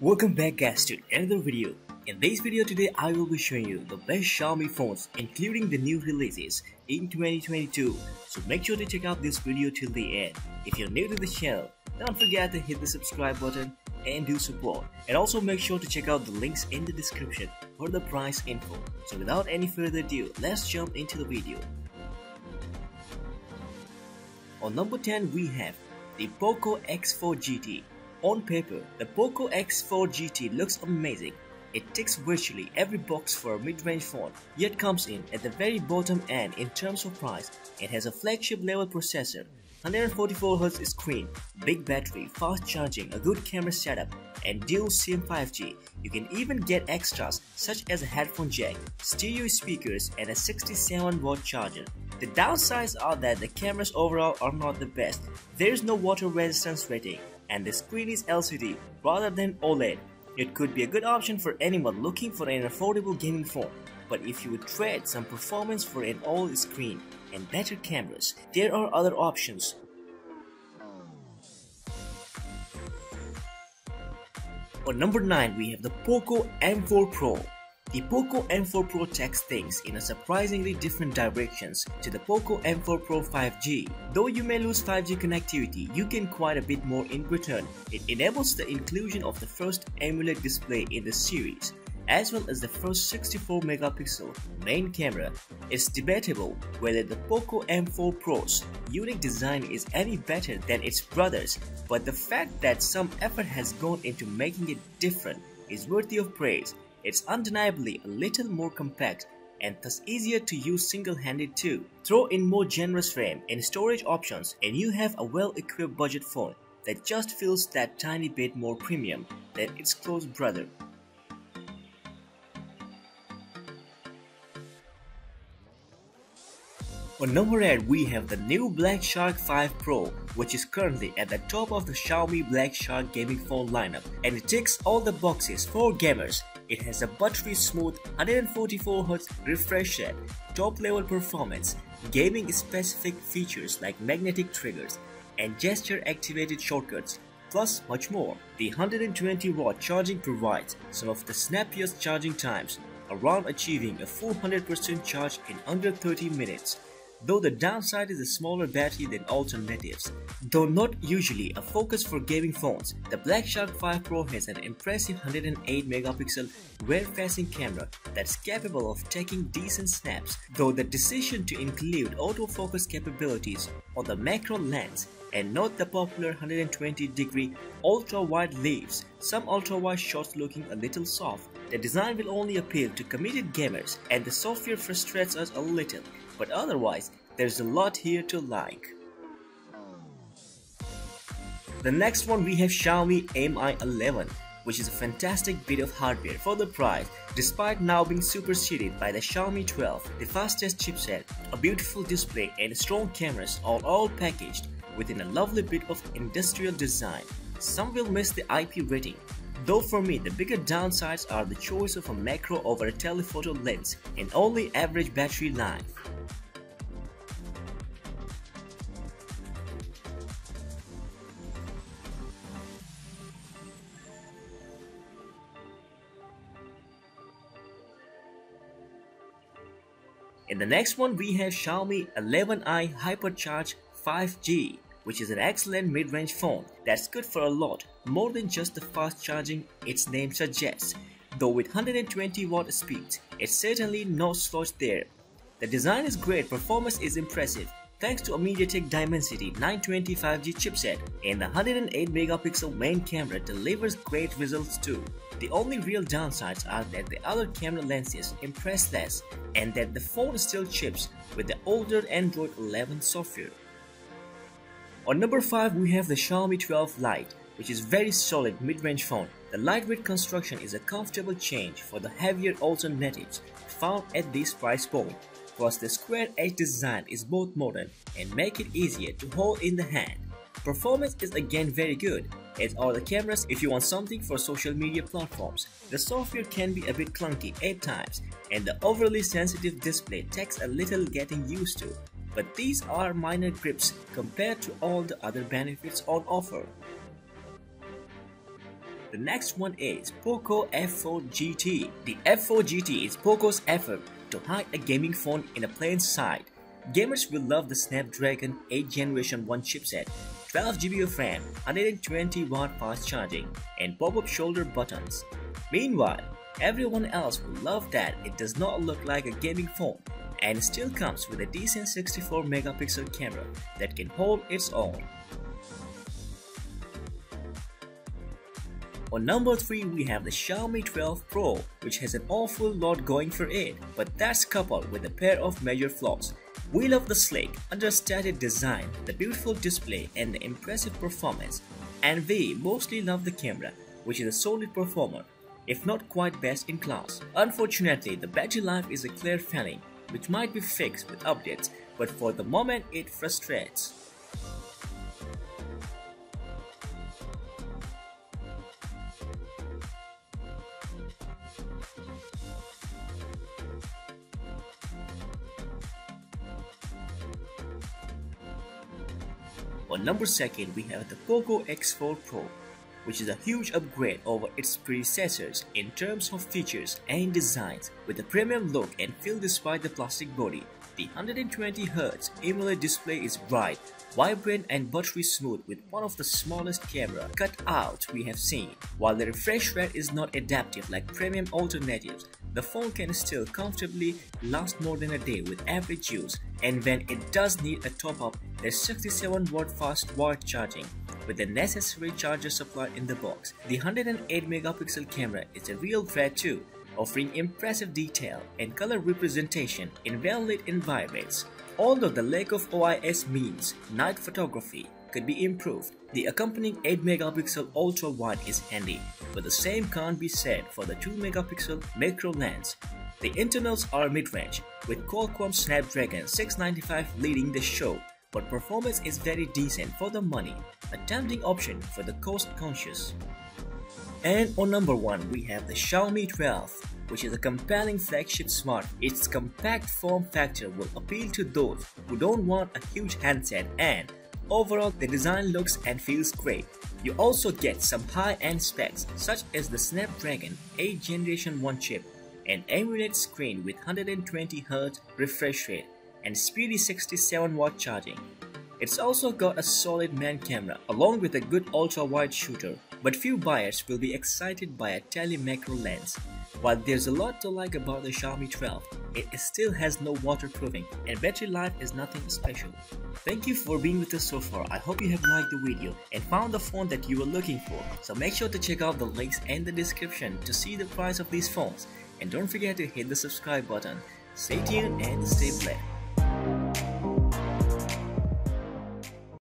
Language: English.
Welcome back guys to another video. In this video today I will be showing you the best Xiaomi phones including the new releases in 2022. So make sure to check out this video till the end. If you're new to the channel, don't forget to hit the subscribe button and do support. And also make sure to check out the links in the description for the price info. So without any further ado, let's jump into the video. On number 10 we have the Poco X4 GT. On paper, the Poco X4 GT looks amazing. It ticks virtually every box for a mid-range phone, yet comes in at the very bottom end in terms of price. It has a flagship level processor, 144Hz screen, big battery, fast charging, a good camera setup, and dual SIM 5G. You can even get extras such as a headphone jack, stereo speakers, and a 67-watt charger. The downsides are that the cameras overall are not the best. There is no water resistance rating, and the screen is LCD rather than OLED. It could be a good option for anyone looking for an affordable gaming phone, but if you would trade some performance for an OLED screen and better cameras, there are other options. On number 9 we have the Poco M4 Pro. The Poco M4 Pro takes things in a surprisingly different directions to the Poco M4 Pro 5G. Though you may lose 5G connectivity, you gain quite a bit more in return. It enables the inclusion of the first AMOLED display in the series, as well as the first 64-megapixel main camera. It's debatable whether the Poco M4 Pro's unique design is any better than its brothers, but the fact that some effort has gone into making it different is worthy of praise. It's undeniably a little more compact and thus easier to use single-handed too. Throw in more generous RAM and storage options and you have a well-equipped budget phone that just feels that tiny bit more premium than its close brother. On number 8 we have the new Black Shark 5 Pro, which is currently at the top of the Xiaomi Black Shark gaming phone lineup, and it ticks all the boxes for gamers. It has a buttery smooth 144Hz refresh rate, top level performance, gaming specific features like magnetic triggers and gesture activated shortcuts, plus much more. The 120-watt charging provides some of the snappiest charging times, around achieving a full 100% charge in under 30 minutes. Though the downside is a smaller battery than alternatives. Though not usually a focus for gaming phones, the Black Shark 5 Pro has an impressive 108-megapixel rear-facing camera that's capable of taking decent snaps, though the decision to include autofocus capabilities on the macro lens and not the popular 120-degree ultra-wide leaves some ultra-wide shots looking a little soft. The design will only appeal to committed gamers and the software frustrates us a little, but otherwise there's a lot here to like. The next one we have Xiaomi Mi11, which is a fantastic bit of hardware for the price, despite now being superseded by the Xiaomi 12, the fastest chipset, a beautiful display and strong cameras all packaged within a lovely bit of industrial design. Some will miss the IP rating, though for me the bigger downsides are the choice of a macro over a telephoto lens and only average battery life. In the next one we have Xiaomi 11i Hypercharge 5G, which is an excellent mid-range phone that's good for a lot more than just the fast charging its name suggests. Though with 120-watt speeds, it's certainly no slouch there. The design is great, performance is impressive thanks to a MediaTek Dimensity 920 5G chipset, and the 108-megapixel main camera delivers great results too. The only real downsides are that the other camera lenses impress less and that the phone still ships with the older Android 11 software. On number 5 we have the Xiaomi 12 Lite, which is very solid mid-range phone. The lightweight construction is a comfortable change for the heavier alternatives found at this price point. Plus the square edge design is both modern and make it easier to hold in the hand. Performance is again very good, as are the cameras if you want something for social media platforms. The software can be a bit clunky at times and the overly sensitive display takes a little getting used to, but these are minor grips compared to all the other benefits on offer. The next one is Poco F4 GT. The F4 GT is Poco's effort to hide a gaming phone in a plain sight. Gamers will love the Snapdragon 8 Generation 1 chipset, 12GB of RAM, 120W fast charging, and pop-up shoulder buttons. Meanwhile, everyone else will love that it does not look like a gaming phone and still comes with a decent 64-megapixel camera that can hold its own. On number 3, we have the Xiaomi 12 Pro, which has an awful lot going for it, but that's coupled with a pair of major flaws. We love the sleek, understated design, the beautiful display, and the impressive performance. And we mostly love the camera, which is a solid performer, if not quite best in class. Unfortunately, the battery life is a clear failing, which might be fixed with updates, but for the moment it frustrates. On number 2, we have the Poco X4 Pro, which is a huge upgrade over its predecessors in terms of features and designs, with a premium look and feel despite the plastic body. The 120Hz AMOLED display is bright, vibrant and buttery smooth with one of the smallest camera cutouts we have seen. While the refresh rate is not adaptive like premium alternatives, the phone can still comfortably last more than a day with average use, and when it does need a top-up, there's 67W fast wired charging with the necessary charger supply in the box. The 108-megapixel camera is a real threat too, offering impressive detail and color representation in well-lit environments. Although the lack of OIS means night photography could be improved, the accompanying 8-megapixel ultra-wide is handy, but the same can't be said for the 2-megapixel macro lens. The internals are mid-range, with Qualcomm Snapdragon 695 leading the show, but performance is very decent for the money, a tempting option for the cost-conscious. And on number 1, we have the Xiaomi 12, which is a compelling flagship smartphone. Its compact form factor will appeal to those who don't want a huge handset, and overall the design looks and feels great. You also get some high-end specs such as the Snapdragon 8 Generation 1 chip, an AMOLED screen with 120Hz refresh rate, and speedy 67W charging. It's also got a solid main camera along with a good ultra-wide shooter, but few buyers will be excited by a tele-macro lens. While there's a lot to like about the Xiaomi 12, it still has no waterproofing and battery life is nothing special. Thank you for being with us so far. I hope you have liked the video and found the phone that you were looking for. So make sure to check out the links in the description to see the price of these phones. And don't forget to hit the subscribe button. Stay tuned and stay blessed.